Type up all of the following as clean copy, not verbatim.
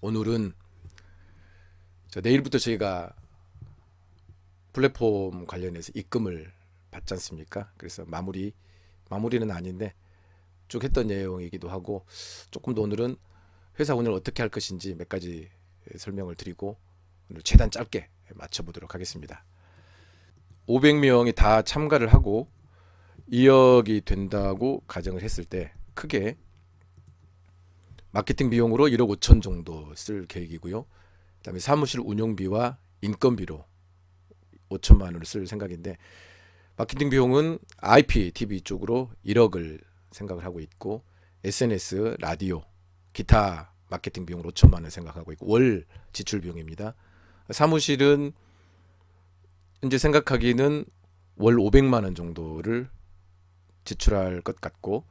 오늘은 내일부터 저희가 플랫폼 관련해서 입금을 받지 않습니까? 그래서 마무리는 아닌데 쭉 했던 내용이기도 하고, 조금 더 오늘은 회사 운영을 어떻게 할 것인지 몇 가지 설명을 드리고 오늘 최대한 짧게 맞춰보도록 하겠습니다. 500명이 다 참가를 하고 2억이 된다고 가정을 했을 때 크게 마케팅 비용으로 1억 5천 정도 쓸 계획이고요. 그다음에 사무실 운영비와 인건비로 5천만 원을 쓸 생각인데, 마케팅 비용은 IPTV 쪽으로 1억을 생각을 하고 있고, SNS, 라디오, 기타 마케팅 비용으로 5천만 원 생각하고 있고, 월 지출 비용입니다. 사무실은 현재 생각하기는 월 500만 원 정도를 지출할 것 같고,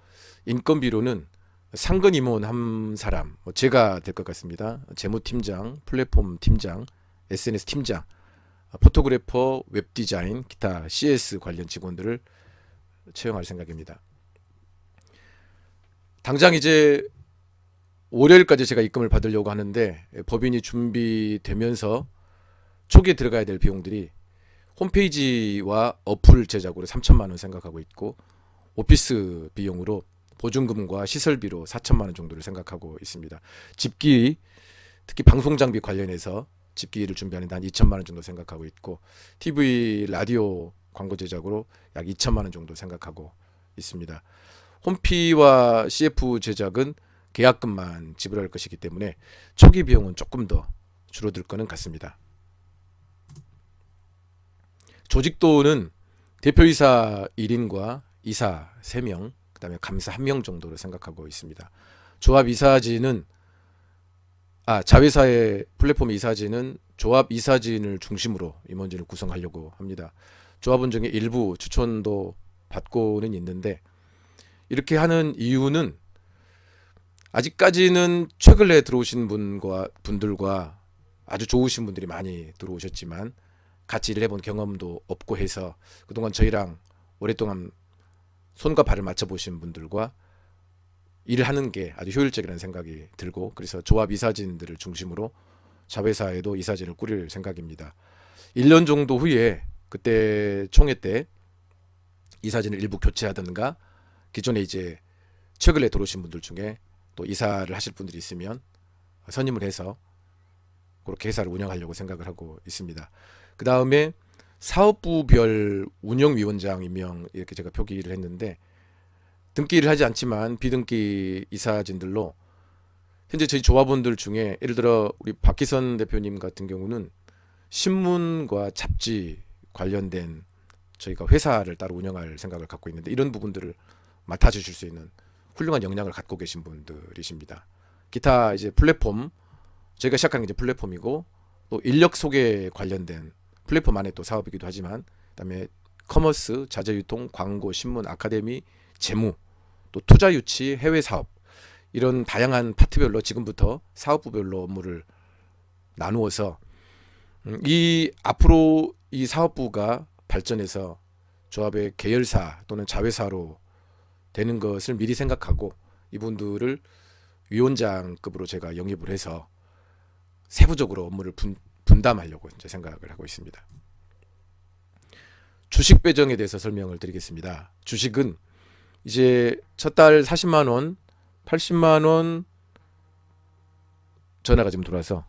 인건비로는 상근 임원 한 사람, 제가 될 것 같습니다. 재무팀장, 플랫폼 팀장, SNS 팀장, 포토그래퍼, 웹디자인, 기타 CS 관련 직원들을 채용할 생각입니다. 당장 이제 월요일까지 제가 입금을 받으려고 하는데, 법인이 준비되면서 초기에 들어가야 될 비용들이 홈페이지와 어플 제작으로 3천만 원 생각하고 있고, 오피스 비용으로 보증금과 시설비로 4천만 원 정도를 생각하고 있습니다. 집기, 특히 방송 장비 관련해서 집기를 준비하는데 한 2천만 원 정도 생각하고 있고, TV, 라디오 광고 제작으로 약 2천만 원 정도 생각하고 있습니다. 홈피와 CF 제작은 계약금만 지불할 것이기 때문에 초기 비용은 조금 더 줄어들 거는 같습니다. 조직도는 대표이사 1인과 이사 3명, 그 다음에 감사 1명 정도로 생각하고 있습니다. 조합 이사진은 자회사의 플랫폼 이사진은 조합 이사진을 중심으로 임원진을 구성하려고 합니다. 조합원 중에 일부 추천도 받고는 있는데, 이렇게 하는 이유는 아직까지는 최근에 들어오신 분들과 아주 좋으신 분들이 많이 들어오셨지만 같이 일을 해본 경험도 없고 해서, 그동안 저희랑 오랫동안 손과 발을 맞춰보신 분들과 일을 하는 게 아주 효율적이라는 생각이 들고, 그래서 조합 이사진들을 중심으로 자회사에도 이사진을 꾸릴 생각입니다. 1년 정도 후에 그때 총회 때 이사진을 일부 교체하든가, 기존에 이제 최근에 들어오신 분들 중에 또 이사를 하실 분들이 있으면 선임을 해서 그렇게 회사를 운영하려고 생각을 하고 있습니다. 그 다음에 사업부별 운영위원장 임명, 이렇게 제가 표기를 했는데, 등기를 하지 않지만 비등기 이사진들로 현재 저희 조합원들 중에, 예를 들어 우리 박기선 대표님 같은 경우는 신문과 잡지 관련된 저희가 회사를 따로 운영할 생각을 갖고 있는데, 이런 부분들을 맡아주실 수 있는 훌륭한 역량을 갖고 계신 분들이십니다. 기타 이제 플랫폼, 저희가 시작한 게 이제 플랫폼이고, 또 인력 소개 관련된 플랫폼 안에 또 사업이기도 하지만, 그다음에 커머스, 자재유통, 광고, 신문, 아카데미, 재무, 또 투자 유치, 해외 사업, 이런 다양한 파트별로 지금부터 사업부별로 업무를 나누어서 이 앞으로 이 사업부가 발전해서 조합의 계열사 또는 자회사로 되는 것을 미리 생각하고, 이분들을 위원장급으로 제가 영입을 해서 세부적으로 업무를 분담하려고 이제 생각을 하고 있습니다. 주식 배정에 대해서 설명을 드리겠습니다. 주식은 이제 첫 달 40만 원, 80만 원 전화가 지금 들어와서,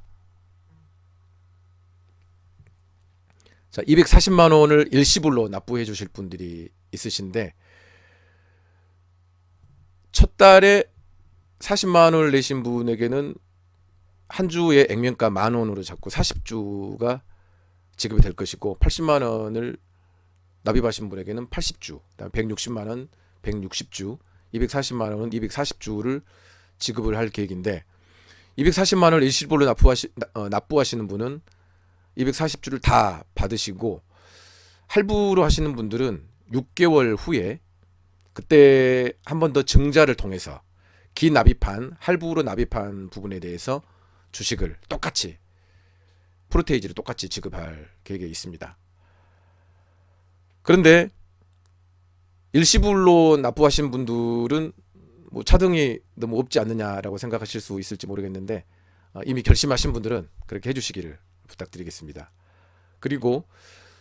자, 240만 원을 일시불로 납부해 주실 분들이 있으신데, 첫 달에 40만 원을 내신 분에게는 한 주의 액면가 10,000원으로 잡고 40주가 지급이 될 것이고, 80만 원을 납입하신 분에게는 80주, 그다음에 160만 원 160주, 240만 원은 240주를 지급을 할 계획인데, 240만 원을 일시불로 납부하시는 분은 240주를 다 받으시고, 할부로 하시는 분들은 6개월 후에 그때 한 번 더 증자를 통해서 할부로 납입한 부분에 대해서 주식을 똑같이, 프로테이지를 똑같이 지급할 계획에 있습니다. 그런데 일시불로 납부하신 분들은 뭐 차등이 너무 없지 않느냐라고 생각하실 수 있을지 모르겠는데, 이미 결심하신 분들은 그렇게 해주시기를 부탁드리겠습니다. 그리고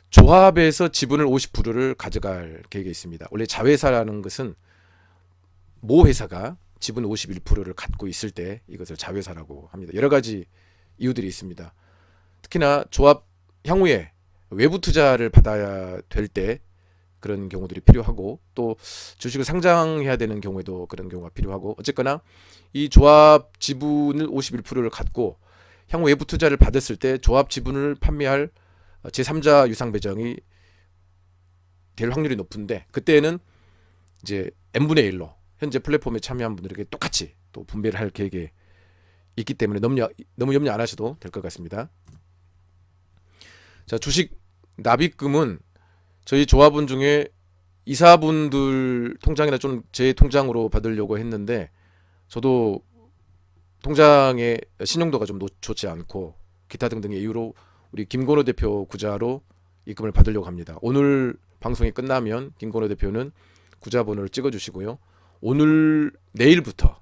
조합에서 지분을 50%를 가져갈 계획이 있습니다. 원래 자회사라는 것은 모 회사가 지분 51%를 갖고 있을 때 이것을 자회사라고 합니다. 여러 가지 이유들이 있습니다. 특히나 조합 향후에 외부 투자를 받아야 될 때 그런 경우들이 필요하고, 또 주식을 상장해야 되는 경우에도 그런 경우가 필요하고, 어쨌거나 이 조합 지분을 51%를 갖고 향후 외부 투자를 받았을 때 조합 지분을 판매할 제3자 유상 배정이 될 확률이 높은데, 그때는 이제 n분의 1로 현재 플랫폼에 참여한 분들에게 똑같이 또 분배를 할 계획에 있기 때문에 너무 염려 안 하셔도 될 것 같습니다. 자, 주식 납입금은 저희 조합원 중에 이사분들 통장이나 좀 제 통장으로 받으려고 했는데, 저도 통장의 신용도가 좀 좋지 않고 기타 등등의 이유로 우리 김건호 대표 구자로 입금을 받으려고 합니다. 오늘 방송이 끝나면 김건호 대표는 구자 번호를 찍어주시고요. 내일부터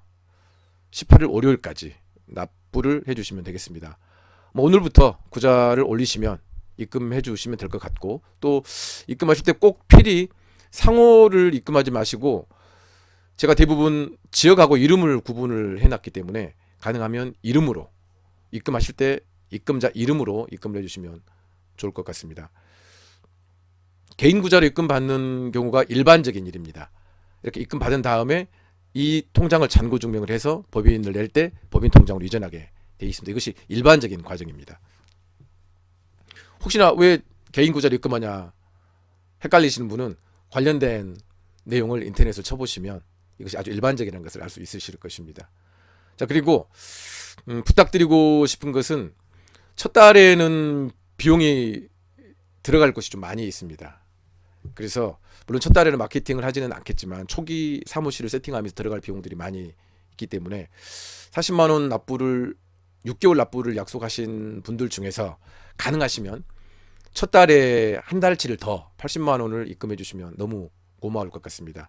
18일 월요일까지 납부를 해주시면 되겠습니다. 오늘부터 구자를 올리시면 입금해 주시면 될 것 같고, 또 입금하실 때 꼭 필히 상호를 입금하지 마시고, 제가 대부분 지역하고 이름을 구분을 해놨기 때문에 가능하면 이름으로 입금하실 때 입금자 이름으로 입금을 해주시면 좋을 것 같습니다. 개인 구자로 입금 받는 경우가 일반적인 일입니다. 이렇게 입금 받은 다음에 이 통장을 잔고 증명을 해서 법인을 낼 때 법인 통장으로 이전하게 되어 있습니다. 이것이 일반적인 과정입니다. 혹시나 왜 개인 구자로 입금하냐 헷갈리시는 분은 관련된 내용을 인터넷을 쳐보시면 이것이 아주 일반적이라는 것을 알 수 있으실 것입니다. 자, 그리고 부탁드리고 싶은 것은 첫 달에는 비용이 들어갈 것이 좀 많이 있습니다. 그래서 물론 첫 달에는 마케팅을 하지는 않겠지만 초기 사무실을 세팅하면서 들어갈 비용들이 많이 있기 때문에 40만 원 납부를 6개월 납부를 약속하신 분들 중에서 가능하시면 첫 달에 한 달치를 더 80만 원을 입금해 주시면 너무 고마울 것 같습니다.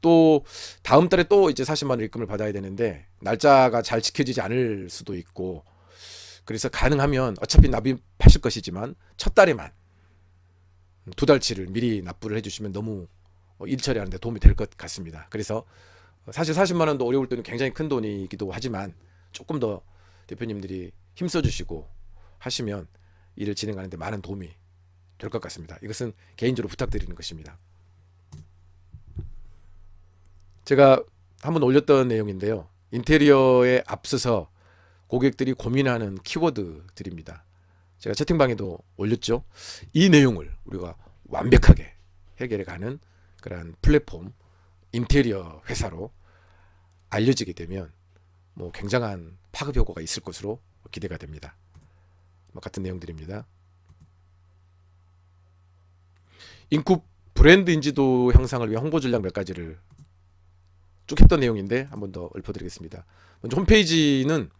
또 다음 달에 또 이제 40만 원 입금을 받아야 되는데 날짜가 잘 지켜지지 않을 수도 있고, 그래서 가능하면 어차피 납입하실 것이지만 첫 달에만 두 달치를 미리 납부를 해주시면 너무 일 처리하는 데 도움이 될 것 같습니다. 그래서 사실 40만 원도 어려울 때는 굉장히 큰 돈이기도 하지만 조금 더 대표님들이 힘써 주시고 하시면 일을 진행하는 데 많은 도움이 될 것 같습니다. 이것은 개인적으로 부탁드리는 것입니다. 제가 한번 올렸던 내용인데요. 인테리어에 앞서서 고객들이 고민하는 키워드들입니다. 제가 채팅방에도 올렸죠. 이 내용을 우리가 완벽하게 해결해가는 그런 플랫폼 인테리어 회사로 알려지게 되면 굉장한 파급 효과가 있을 것으로 기대가 됩니다. 같은 내용들입니다. 인쿠 브랜드 인지도 향상을 위한 홍보 전략 몇 가지를 쭉 했던 내용인데 한 번 더 읊어드리겠습니다. 먼저 홈페이지는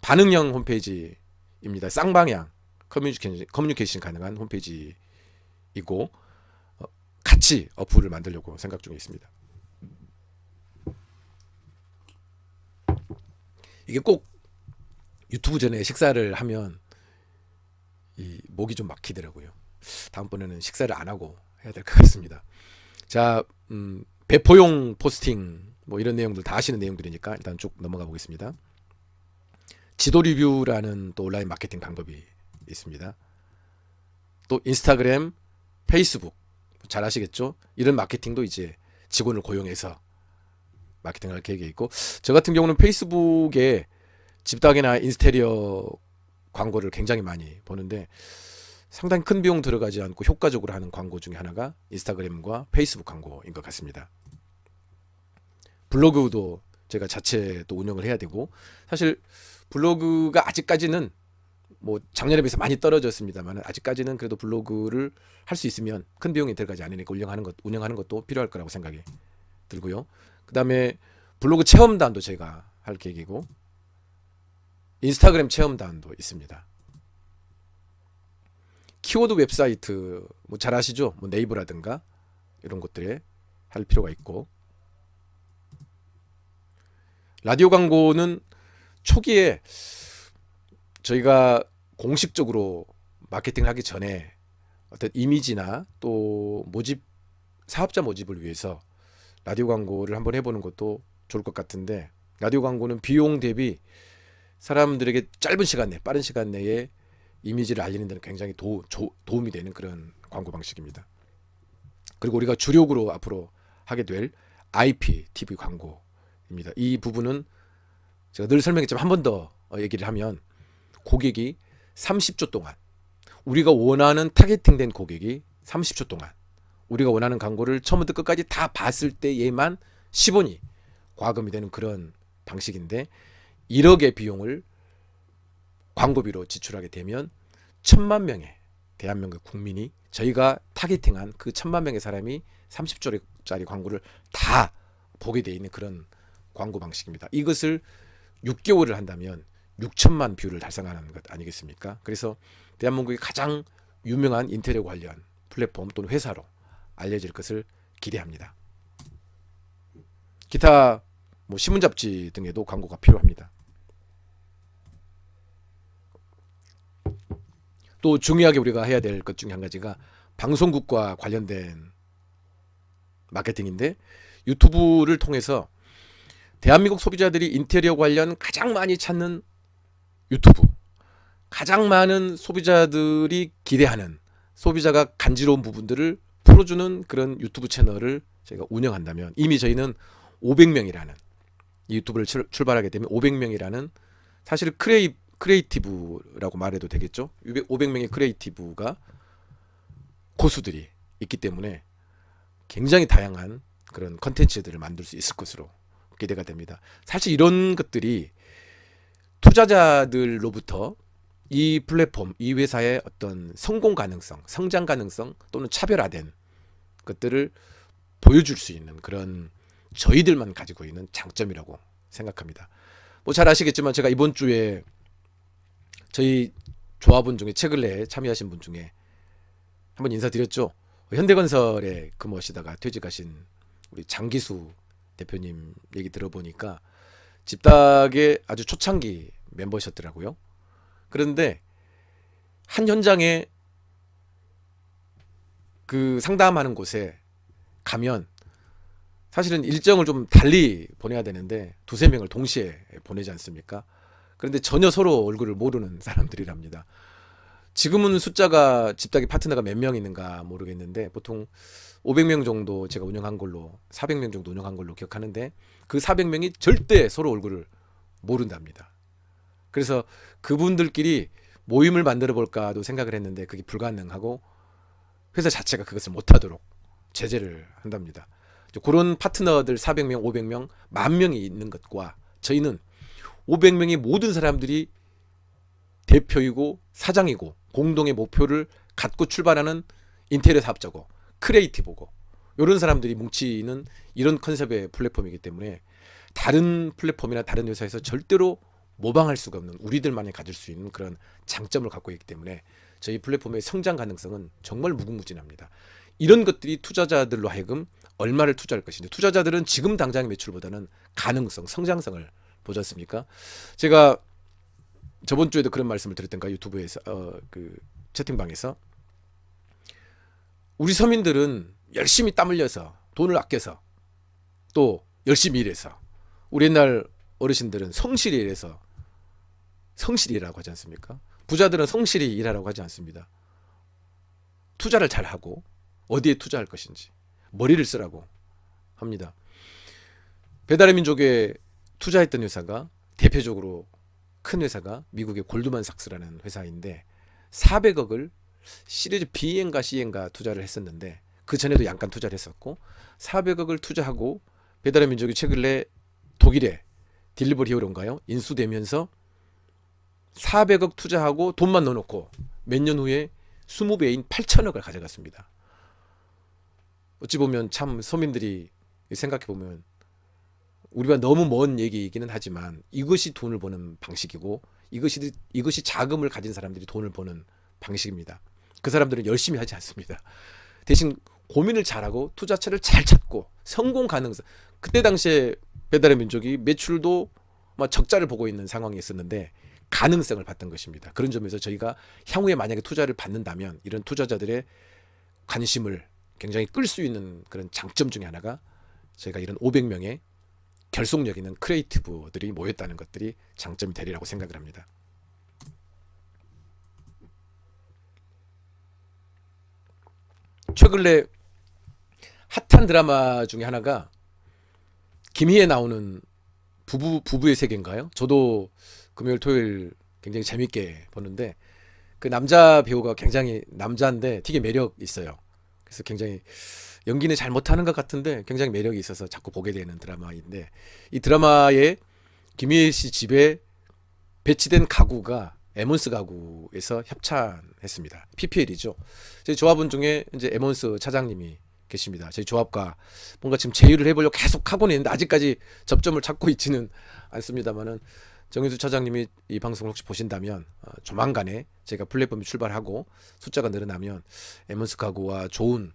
반응형 홈페이지입니다. 쌍방향 커뮤니케이션 가능한 홈페이지이고, 같이 어플을 만들려고 생각 중에 있습니다. 이게 꼭 유튜브 전에 식사를 하면 이 목이 좀 막히더라고요. 다음번에는 식사를 안 하고 해야 될 것 같습니다. 자, 배포용 포스팅 이런 내용들 다 아시는 내용들이니까 일단 쭉 넘어가 보겠습니다. 지도 리뷰라는 또 온라인 마케팅 방법이 있습니다. 또 인스타그램, 페이스북 잘 아시겠죠? 이런 마케팅도 이제 직원을 고용해서 마케팅할 계획이 있고, 저 같은 경우는 페이스북에 집닭이나 인스테리어 광고를 굉장히 많이 보는데 상당히 큰 비용 들어가지 않고 효과적으로 하는 광고 중에 하나가 인스타그램과 페이스북 광고인 것 같습니다. 블로그도 제가 자체 또 운영을 해야 되고, 사실 블로그가 아직까지는 작년에 비해서 많이 떨어졌습니다만 아직까지는 그래도 블로그를 할 수 있으면 큰 비용이 들어가지 않으니까 운영하는 것도 필요할 거라고 생각이 들고요. 그 다음에 블로그 체험단도 제가 할 계획이고, 인스타그램 체험단도 있습니다. 키워드 웹사이트 잘 아시죠? 네이버라든가 이런 것들에 할 필요가 있고, 라디오 광고는 초기에 저희가 공식적으로 마케팅을 하기 전에 어떤 이미지나 또 모집, 사업자 모집을 위해서 라디오 광고를 한번 해보는 것도 좋을 것 같은데, 라디오 광고는 비용 대비 사람들에게 짧은 시간 내, 빠른 시간 내에 이미지를 알리는 데는 굉장히 도움이 되는 그런 광고 방식입니다. 그리고 우리가 주력으로 앞으로 하게 될 IPTV 광고입니다. 이 부분은 제가 늘 설명했지만 한 번 더 얘기를 하면, 고객이 30초 동안, 우리가 원하는 타겟팅된 고객이 30초 동안 우리가 원하는 광고를 처음부터 끝까지 다 봤을 때에만 10원이 과금이 되는 그런 방식인데, 1억의 비용을 광고비로 지출하게 되면 1000만 명의 대한민국 국민이, 저희가 타겟팅한 그 1000만 명의 사람이 30초짜리 광고를 다 보게 돼 있는 그런 광고 방식입니다. 이것을 6개월을 한다면 6천만 뷰를 달성하는 것 아니겠습니까? 그래서 대한민국의 가장 유명한 인테리어 관련 플랫폼 또는 회사로 알려질 것을 기대합니다. 기타 신문 잡지 등에도 광고가 필요합니다. 또 중요하게 우리가 해야 될 것 중에 한 가지가 방송국과 관련된 마케팅인데, 유튜브를 통해서 대한민국 소비자들이 인테리어 관련 가장 많이 찾는 유튜브, 가장 많은 소비자들이 기대하는, 소비자가 간지러운 부분들을 풀어주는 그런 유튜브 채널을 저희가 운영한다면, 이미 저희는 500명이라는, 이 유튜브를 출발하게 되면 500명이라는, 사실 크리에이티브라고 말해도 되겠죠. 500명의 크리에이티브가 고수들이 있기 때문에 굉장히 다양한 그런 컨텐츠들을 만들 수 있을 것으로 기대가 됩니다. 사실 이런 것들이 투자자들로부터 이 플랫폼, 이 회사의 어떤 성공 가능성, 성장 가능성 또는 차별화된 것들을 보여줄 수 있는 그런 저희들만 가지고 있는 장점이라고 생각합니다. 잘 아시겠지만 제가 이번 주에 저희 조합원 중에 최근에 참여하신 분 중에 한번 인사드렸죠. 현대건설에 근무하시다가 퇴직하신 우리 장기수 대표님 얘기 들어보니까 집닭의 아주 초창기 멤버셨더라고요. 그런데 한 현장에 그 상담하는 곳에 가면 사실은 일정을 좀 달리 보내야 되는데 2-3명을 동시에 보내지 않습니까? 그런데 전혀 서로 얼굴을 모르는 사람들이랍니다. 지금은 숫자가, 집닭이 파트너가 몇 명 있는가 모르겠는데 보통 500명 정도 제가 운영한 걸로, 400명 정도 운영한 걸로 기억하는데, 그 400명이 절대 서로 얼굴을 모른답니다. 그래서 그분들끼리 모임을 만들어 볼까도 생각을 했는데 그게 불가능하고 회사 자체가 그것을 못하도록 제재를 한답니다. 그런 파트너들 400명, 500명, 10,000명이 있는 것과, 저희는 500명의 모든 사람들이 대표이고 사장이고 공동의 목표를 갖고 출발하는 인테리어 사업자고 크리에이티브고, 이런 사람들이 뭉치는 이런 컨셉의 플랫폼이기 때문에 다른 플랫폼이나 다른 회사에서 절대로 모방할 수가 없는, 우리들만이 가질 수 있는 그런 장점을 갖고 있기 때문에 저희 플랫폼의 성장 가능성은 정말 무궁무진합니다. 이런 것들이 투자자들로 하여금 얼마를 투자할 것인지, 투자자들은 지금 당장의 매출보다는 가능성, 성장성을 보지 않습니까? 제가 저번 주에도 그런 말씀을 드렸던가, 유튜브에서 그 채팅방에서, 우리 서민들은 열심히 땀 흘려서 돈을 아껴서 또 열심히 일해서, 우리 옛날 어르신들은 성실히 일해서 성실히 일하고 하지 않습니까? 부자들은 성실히 일하라고 하지 않습니다. 투자를 잘하고 어디에 투자할 것인지 머리를 쓰라고 합니다. 배달의 민족에 투자했던 회사가, 대표적으로 큰 회사가 미국의 골드만삭스라는 회사인데 400억을 시리즈 B엔가 C엔가 투자를 했었는데, 그 전에도 약간 투자를 했었고, 400억을 투자하고 배달의 민족이 최근에 독일에 딜리버리 히어로인가요? 인수되면서 400억 투자하고 돈만 넣어놓고 몇 년 후에 20배인 8천억을 가져갔습니다. 어찌 보면 참 서민들이 생각해보면 우리가 너무 먼 얘기이기는 하지만 이것이 돈을 버는 방식이고, 이것이 자금을 가진 사람들이 돈을 버는 방식입니다. 그 사람들은 열심히 하지 않습니다. 대신 고민을 잘하고 투자처를 잘 찾고 성공 가능성, 그때 당시에 배달의 민족이 매출도 적자를 보고 있는 상황이 있었는데 가능성을 봤던 것입니다. 그런 점에서 저희가 향후에 만약에 투자를 받는다면 이런 투자자들의 관심을 굉장히 끌 수 있는 그런 장점 중에 하나가 저희가 이런 500명의 결속력 있는 크리에이티브들이 모였다는 것들이 장점이 되리라고 생각을 합니다. 최근에 핫한 드라마 중에 하나가 김희애 나오는 부부의 세계인가요? 저도 금요일 토요일 굉장히 재밌게 보는데 그 남자 배우가 굉장히 남자인데 되게 매력 있어요. 그래서 굉장히 연기는 잘 못하는 것 같은데 굉장히 매력이 있어서 자꾸 보게 되는 드라마인데, 이 드라마에 김희애 씨 집에 배치된 가구가 에몬스 가구에서 협찬했습니다. PPL이죠. 저희 조합원 중에 이제 에몬스 차장님이 계십니다. 저희 조합과 뭔가 지금 제휴를 해보려고 계속 하고는 있는데 아직까지 접점을 찾고 있지는 않습니다만은, 정윤수 차장님이 이 방송을 혹시 보신다면 조만간에 제가 플랫폼이 출발하고 숫자가 늘어나면 에몬스 가구와 좋은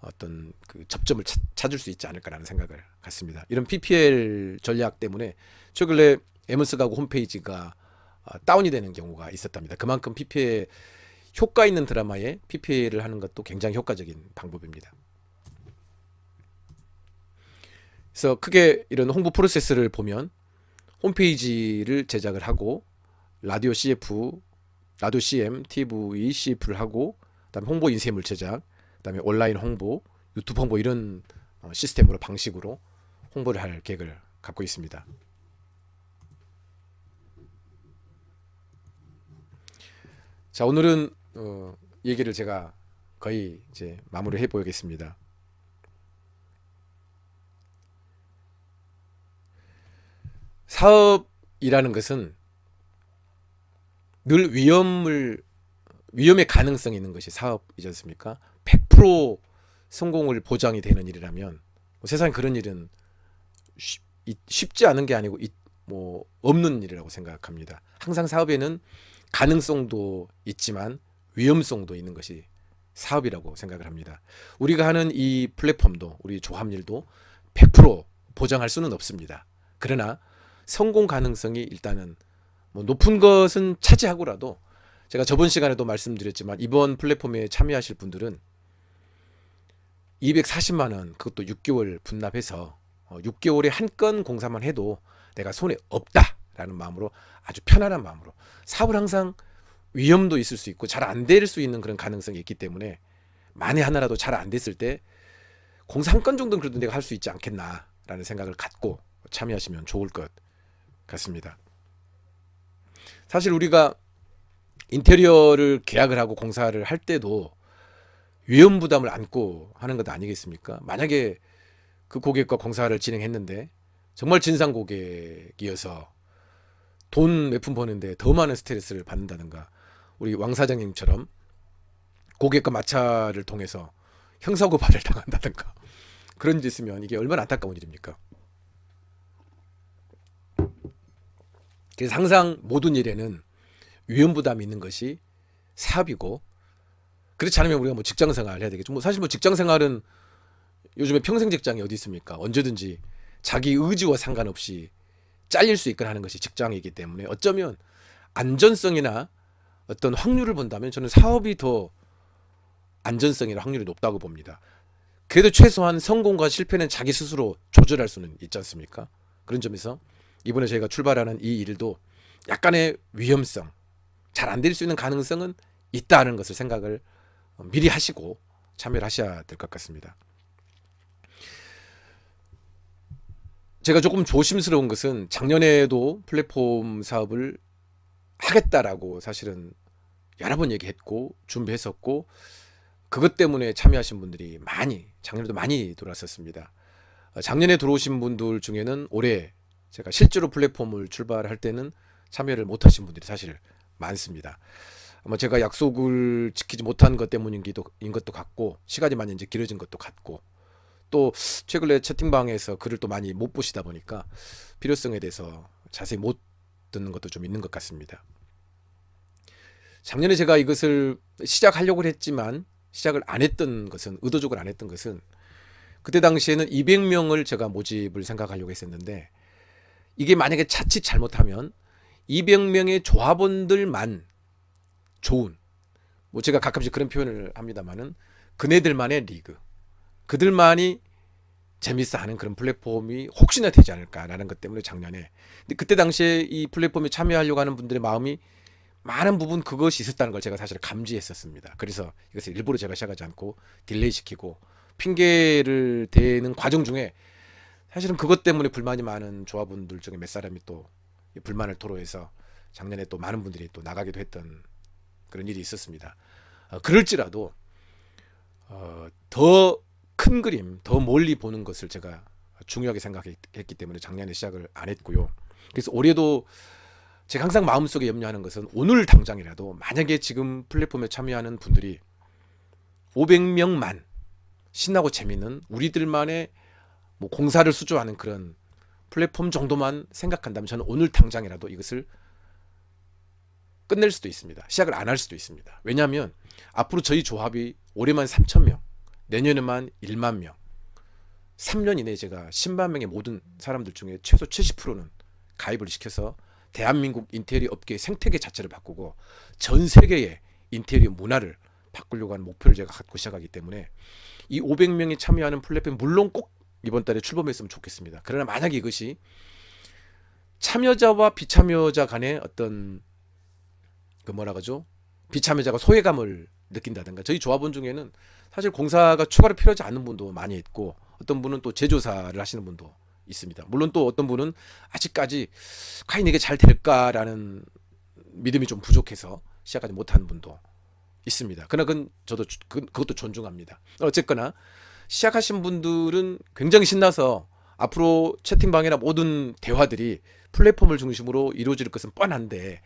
어떤 그 접점을 찾을 수 있지 않을까라는 생각을 갖습니다. 이런 PPL 전략 때문에 최근에 에몬스 가구 홈페이지가 다운이 되는 경우가 있었답니다. 그만큼 PPL 효과 있는 드라마에 PPL을 하는 것도 굉장히 효과적인 방법입니다. 그래서 크게 이런 홍보 프로세스를 보면 홈페이지를 제작을 하고 라디오 CF, 라디오 CM, TV CF를 하고, 그다음에 홍보 인쇄물 제작, 그다음에 온라인 홍보, 유튜브 홍보, 이런 시스템으로 방식으로 홍보를 할 계획을 갖고 있습니다. 자, 오늘은 얘기를 제가 거의 이제 마무리 해 보겠습니다. 사업이라는 것은 늘 위험의 가능성이 있는 것이 사업이지 않습니까? 100% 성공을 보장이 되는 일이라면 세상에 그런 일은 쉽지 않은 게 아니고 없는 일이라고 생각합니다. 항상 사업에는 가능성도 있지만 위험성도 있는 것이 사업이라고 생각을 합니다. 우리가 하는 이 플랫폼도, 우리 조합일도 100% 보장할 수는 없습니다. 그러나 성공 가능성이 일단은 높은 것은 차지하고라도, 제가 저번 시간에도 말씀드렸지만 이번 플랫폼에 참여하실 분들은 240만 원, 그것도 6개월 분납해서 6개월에 한 건 공사만 해도 내가 손에 없다라는 마음으로, 아주 편안한 마음으로, 사업을 항상 위험도 있을 수 있고 잘 안 될 수 있는 그런 가능성이 있기 때문에 만에 하나라도 잘 안 됐을 때 공사 한 건 정도는 그래도 내가 할 수 있지 않겠나라는 생각을 갖고 참여하시면 좋을 것 같습니다. 사실 우리가 인테리어를 계약을 하고 공사를 할 때도 위험 부담을 안고 하는 것 아니겠습니까? 만약에 그 고객과 공사를 진행했는데 정말 진상 고객이어서 돈 몇 푼 버는데 더 많은 스트레스를 받는다든가, 우리 왕 사장님처럼 고객과 마찰을 통해서 형사고발을 당한다든가, 그런 일이 있으면 이게 얼마나 안타까운 일입니까? 그래서 항상 모든 일에는 위험 부담이 있는 것이 사업이고, 그렇지 않으면 우리가 직장 생활을 해야 되겠죠. 사실 직장 생활은 요즘에 평생 직장이 어디 있습니까? 언제든지 자기 의지와 상관없이 잘릴 수 있거나 하는 것이 직장이기 때문에, 어쩌면 안전성이나 어떤 확률을 본다면 저는 사업이 더 안전성이나 확률이 높다고 봅니다. 그래도 최소한 성공과 실패는 자기 스스로 조절할 수는 있지 않습니까? 그런 점에서 이번에 저희가 출발하는 이 일도 약간의 위험성, 잘 안 될 수 있는 가능성은 있다는 것을 생각을 미리 하시고 참여를 하셔야 될 것 같습니다. 제가 조금 조심스러운 것은, 작년에도 플랫폼 사업을 하겠다라고 사실은 여러 번 얘기했고 준비했었고, 그것 때문에 참여하신 분들이 작년에도 많이 들어왔었습니다. 작년에 들어오신 분들 중에는 올해 제가 실제로 플랫폼을 출발할 때는 참여를 못하신 분들이 사실 많습니다. 아마 제가 약속을 지키지 못한 것 때문인 것도 같고, 시간이 많이 이제 길어진 것도 같고, 또 최근에 채팅방에서 글을 또 많이 못 보시다 보니까 필요성에 대해서 자세히 못 듣는 것도 좀 있는 것 같습니다. 작년에 제가 이것을 시작하려고 했지만 시작을 안 했던 것은, 의도적으로 안 했던 것은, 그때 당시에는 200명을 제가 모집을 생각하려고 했었는데, 이게 만약에 자칫 잘못하면 200명의 조합원들만 좋은, 뭐 제가 가끔씩 그런 표현을 합니다만은 그네들만의 리그, 그들만이 재밌어 하는 그런 플랫폼이 혹시나 되지 않을까라는 것 때문에 작년에, 근데 그때 당시에 이 플랫폼에 참여하려고 하는 분들의 마음이 많은 부분 그것이 있었다는 걸 제가 사실 감지했었습니다. 그래서 이것을 일부러 제가 시작하지 않고 딜레이 시키고 핑계를 대는 과정 중에 사실은 그것 때문에 불만이 많은 조합원들 중에 몇 사람이 또 불만을 토로해서 작년에 또 많은 분들이 또 나가기도 했던 그런 일이 있었습니다. 그럴지라도 더 큰 그림, 더 멀리 보는 것을 제가 중요하게 생각했기 때문에 작년에 시작을 안 했고요. 그래서 올해도 제가 항상 마음속에 염려하는 것은 오늘 당장이라도 만약에 지금 플랫폼에 참여하는 분들이 500명만 신나고 재밌는 우리들만의 뭐 공사를 수주하는 그런 플랫폼 정도만 생각한다면 저는 오늘 당장이라도 이것을 끝낼 수도 있습니다. 시작을 안 할 수도 있습니다. 왜냐하면 앞으로 저희 조합이 올해만 3,000명, 내년에만 1만 명, 3년 이내에 제가 10만 명의 모든 사람들 중에 최소 70%는 가입을 시켜서 대한민국 인테리어 업계의 생태계 자체를 바꾸고 전 세계의 인테리어 문화를 바꾸려고 하는 목표를 제가 갖고 시작하기 때문에 이 500명이 참여하는 플랫폼 물론 꼭 이번 달에 출범했으면 좋겠습니다. 그러나 만약에 이것이 참여자와 비참여자 간의 어떤 그 뭐라 그러죠? 비참여자가 소외감을 느낀다든가, 저희 조합원 중에는 사실 공사가 추가로 필요하지 않는 분도 많이 있고 어떤 분은 또 제조사를 하시는 분도 있습니다. 물론 또 어떤 분은 아직까지 과연 이게 잘 될까라는 믿음이 좀 부족해서 시작하지 못하는 분도 있습니다. 그러나 그건 저도 그것도 존중합니다. 어쨌거나 시작하신 분들은 굉장히 신나서 앞으로 채팅방이나 모든 대화들이 플랫폼을 중심으로 이루어질 것은 뻔한데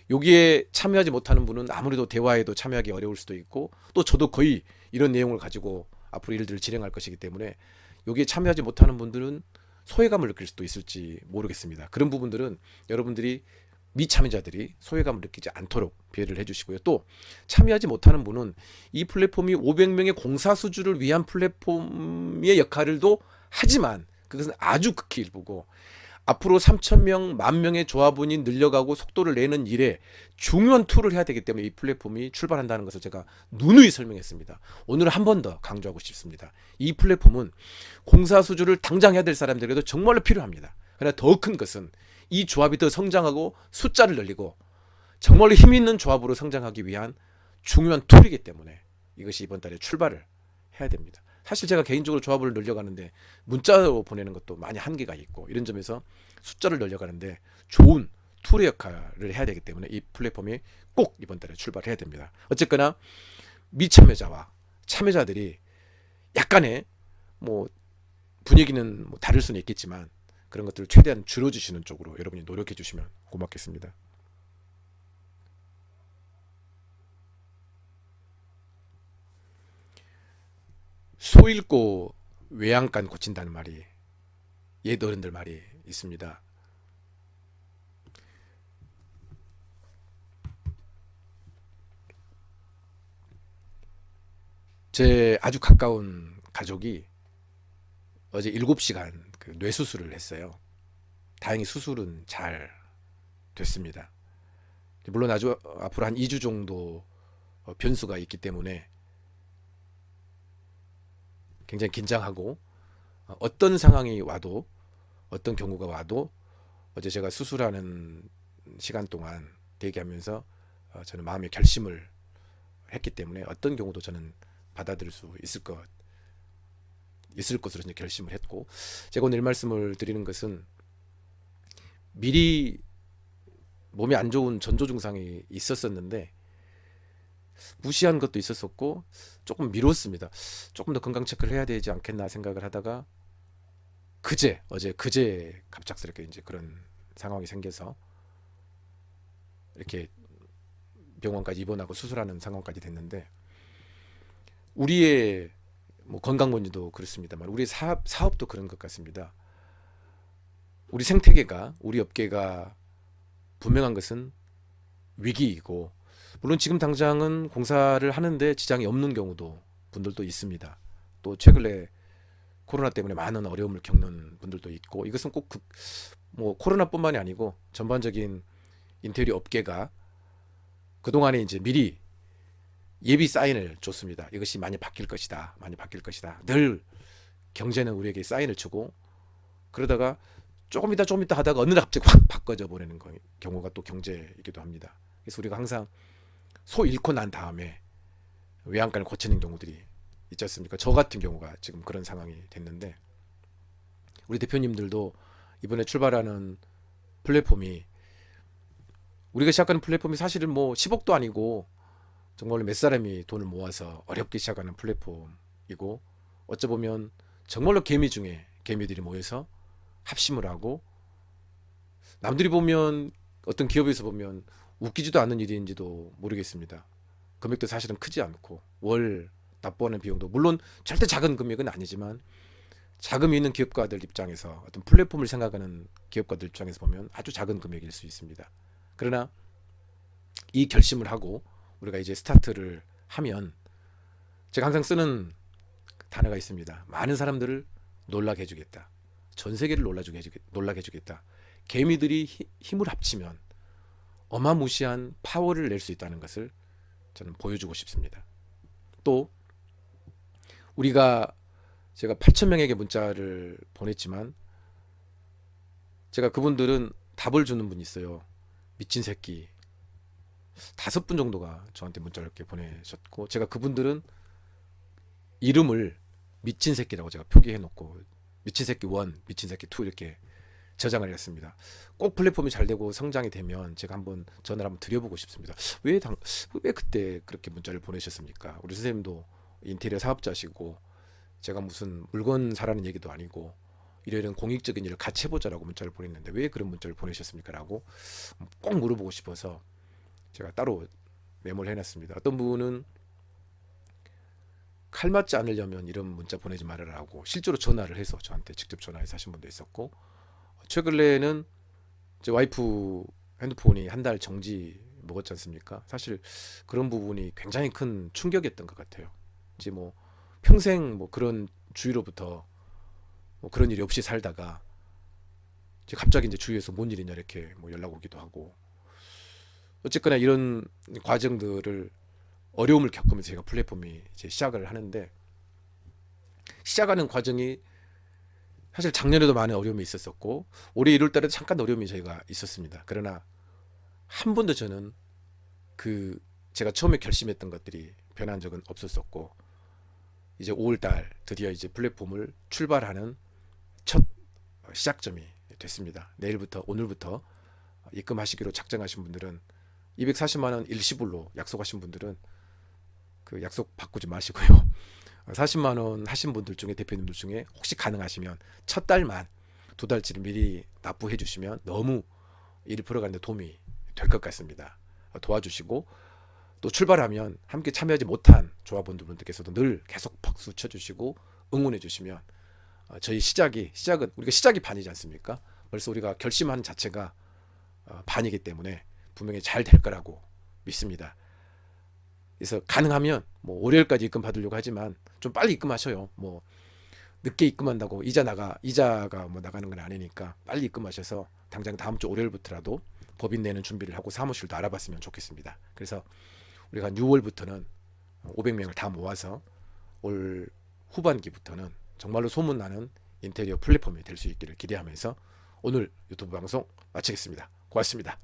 여기에 참여하지 못하는 분은 아무래도 대화에도 참여하기 어려울 수도 있고 또 저도 거의 이런 내용을 가지고 앞으로 일들을 진행할 것이기 때문에 여기에 참여하지 못하는 분들은 소외감을 느낄 수도 있을지 모르겠습니다. 그런 부분들은 여러분들이 미참여자들이 소외감을 느끼지 않도록 배려를 해주시고요. 또 참여하지 못하는 분은 이 플랫폼이 500명의 공사 수주를 위한 플랫폼의 역할을도 하지만 그것은 아주 극히 일부고 앞으로 3,000명, 10,000명의 조합원이 늘려가고 속도를 내는 일에 중요한 툴을 해야 되기 때문에 이 플랫폼이 출발한다는 것을 제가 누누이 설명했습니다. 오늘 한 번 더 강조하고 싶습니다. 이 플랫폼은 공사 수주를 당장 해야 될 사람들에게도 정말로 필요합니다. 그러나 더 큰 것은 이 조합이 더 성장하고 숫자를 늘리고 정말로 힘 있는 조합으로 성장하기 위한 중요한 툴이기 때문에 이것이 이번 달에 출발을 해야 됩니다. 사실 제가 개인적으로 조합을 늘려가는데 문자로 보내는 것도 많이 한계가 있고 이런 점에서 숫자를 늘려가는데 좋은 툴의 역할을 해야 되기 때문에 이 플랫폼이 꼭 이번 달에 출발해야 됩니다. 어쨌거나 미참여자와 참여자들이 약간의 뭐 분위기는 뭐 다를 수는 있겠지만 그런 것들을 최대한 줄여주시는 쪽으로 여러분이 노력해 주시면 고맙겠습니다. 소 잃고 외양간 고친다는 말이 옛 어른들 말이 있습니다. 제 아주 가까운 가족이 어제 7시간 그 뇌수술을 했어요. 다행히 수술은 잘 됐습니다. 물론 아주 앞으로 한 2주 정도 변수가 있기 때문에 굉장히 긴장하고 어떤 상황이 와도 어떤 경우가 와도 어제 제가 수술하는 시간 동안 대기하면서 저는 마음의 결심을 했기 때문에 어떤 경우도 저는 받아들일 수 있을 것으로 이제 결심을 했고 제가 오늘 말씀을 드리는 것은 미리 몸에 안 좋은 전조 증상이 있었었는데 무시한 것도 있었었고 조금 미뤘습니다. 조금 더 건강 체크를 해야 되지 않겠나 생각을 하다가 어제 그제 갑작스럽게 이제 그런 상황이 생겨서 이렇게 병원까지 입원하고 수술하는 상황까지 됐는데 우리의 뭐 건강 문제도 그렇습니다만 우리 사업도 그런 것 같습니다. 우리 생태계가 우리 업계가 분명한 것은 위기이고 물론 지금 당장은 공사를 하는데 지장이 없는 경우도 분들도 있습니다. 또 최근에 코로나 때문에 많은 어려움을 겪는 분들도 있고 이것은 꼭 뭐 코로나뿐만이 아니고 전반적인 인테리어 업계가 그동안에 이제 미리 예비 사인을 줬습니다. 이것이 많이 바뀔 것이다. 많이 바뀔 것이다. 늘 경제는 우리에게 사인을 주고 그러다가 조금 있다 하다가 어느 날 갑자기 확 바꿔져 버리는 경우가 또 경제이기도 합니다. 그래서 우리가 항상 소 잃고 난 다음에 외양간을 고치는 경우들이 있지 않습니까? 저 같은 경우가 지금 그런 상황이 됐는데 우리 대표님들도 이번에 출발하는 플랫폼이 우리가 시작하는 플랫폼이 사실은 뭐 10억도 아니고 정말로 몇 사람이 돈을 모아서 어렵게 시작하는 플랫폼이고 어찌 보면 정말로 개미 중에 개미들이 모여서 합심을 하고 남들이 보면 어떤 기업에서 보면 웃기지도 않는 일인지도 모르겠습니다. 금액도 사실은 크지 않고 월 납부하는 비용도 물론 절대 작은 금액은 아니지만 자금이 있는 기업가들 입장에서 어떤 플랫폼을 생각하는 기업가들 입장에서 보면 아주 작은 금액일 수 있습니다. 그러나 이 결심을 하고 우리가 이제 스타트를 하면 제가 항상 쓰는 단어가 있습니다. 많은 사람들을 놀라게 해주겠다. 전 세계를 놀라게 해주겠다. 개미들이 힘을 합치면 어마무시한 파워를 낼 수 있다는 것을 저는 보여주고 싶습니다. 또 제가 8,000명에게 문자를 보냈지만 제가 그분들은 답을 주는 분이 있어요. 미친 새끼 5분 정도가 저한테 문자를 이렇게 보내셨고 제가 그분들은 이름을 미친 새끼라고 제가 표기해 놓고 미친 새끼 1, 미친 새끼 2 이렇게 저장을 했습니다. 꼭 플랫폼이 잘 되고 성장이 되면 제가 한번 전화를 한번 드려보고 싶습니다. 왜 그때 그렇게 문자를 보내셨습니까? 우리 선생님도 인테리어 사업자시고 제가 무슨 물건 사라는 얘기도 아니고 이런 공익적인 일을 같이 해보자라고 문자를 보냈는데 왜 그런 문자를 보내셨습니까? 라고 꼭 물어보고 싶어서 제가 따로 메모를 해놨습니다. 어떤 분은 칼 맞지 않으려면 이런 문자 보내지 말아라고 실제로 전화를 해서 저한테 직접 전화해서 하신 분도 있었고 최근에는 제 와이프 핸드폰이 한 달 정지 먹었지 않습니까? 사실 그런 부분이 굉장히 큰 충격이었던 것 같아요. 이제 뭐 평생 뭐 그런 주위로부터 뭐 그런 일이 없이 살다가 이제 갑자기 이제 주위에서 뭔 일이냐 이렇게 뭐 연락 오기도 하고 어쨌거나 이런 과정들을 어려움을 겪으면서 제가 플랫폼이 이제 시작을 하는데 시작하는 과정이 사실 작년에도 많은 어려움이 있었었고 올해 1월 달에도 잠깐 어려움이 저희가 있었습니다. 그러나 한 번도 저는 제가 처음에 결심했던 것들이 변한 적은 없었었고 이제 5월 달 드디어 이제 플랫폼을 출발하는 첫 시작점이 됐습니다. 내일부터 오늘부터 입금하시기로 작정하신 분들은 240만 원 일시불로 약속하신 분들은 그 약속 바꾸지 마시고요. 40만 원 하신 분들 중에 대표님들 중에 혹시 가능하시면 첫 달만 2달치를 미리 납부해 주시면 너무 일이 풀어가는데 도움이 될 것 같습니다. 도와주시고 또 출발하면 함께 참여하지 못한 조합원분들께서도 늘 계속 박수 쳐주시고 응원해 주시면 저희 시작은 우리가 시작이 반이지 않습니까? 벌써 우리가 결심하는 자체가 반이기 때문에 분명히 잘 될 거라고 믿습니다. 그래서 가능하면 뭐 월요일까지 입금 받으려고 하지만 좀 빨리 입금하셔요. 뭐 늦게 입금한다고 이자가 뭐 나가는 건 아니니까 빨리 입금하셔서 당장 다음 주 월요일부터라도 법인 내는 준비를 하고 사무실도 알아봤으면 좋겠습니다. 그래서 우리가 한 6월부터는 500명을 다 모아서 올 후반기부터는 정말로 소문나는 인테리어 플랫폼이 될 수 있기를 기대하면서 오늘 유튜브 방송 마치겠습니다. 고맙습니다.